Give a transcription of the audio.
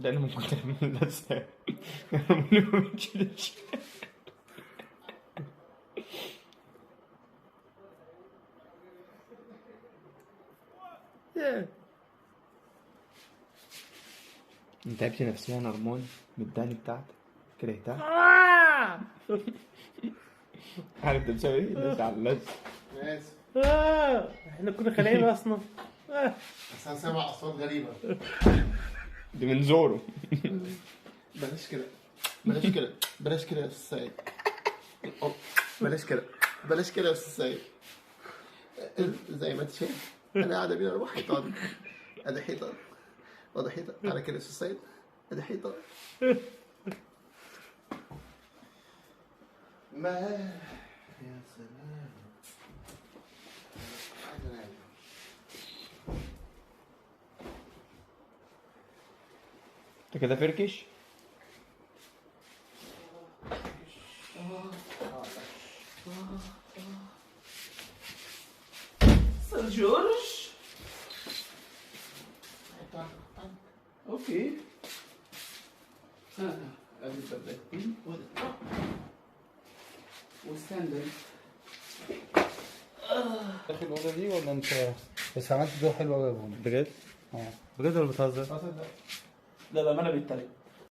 ده انا من كتر من اللذة ما بتشيلش. انت تعبت نفسيا يا هرمون من الدهن بتاعتك كرهتها. عارف انت بتسوي ايه؟ لسه على اللزق. انا اسف. احنا كنا خالقين اصلا. بس انا سامع اصوات غريبه. دي من زورو. بلاش كده بلاش كده بلاش كده يا استاذ سيد. بلاش كده بلاش كده يا استاذ سيد. زي ما انت شايف انا قاعده بين اربع حيطان. ادي حيطه وادي حيطه. تعالى كده يا استاذ سيد. ادي حيطه. ما يا سلام. انت كده فركش. سان جورج. اوكي. ادي البردين وستاندرد. داخل الأوضة دي ولا أنت بس عملت دور حلو أوي يا بوني؟ بجد؟ بجد ولا بتهزر؟ لا بأمانة بيتريق.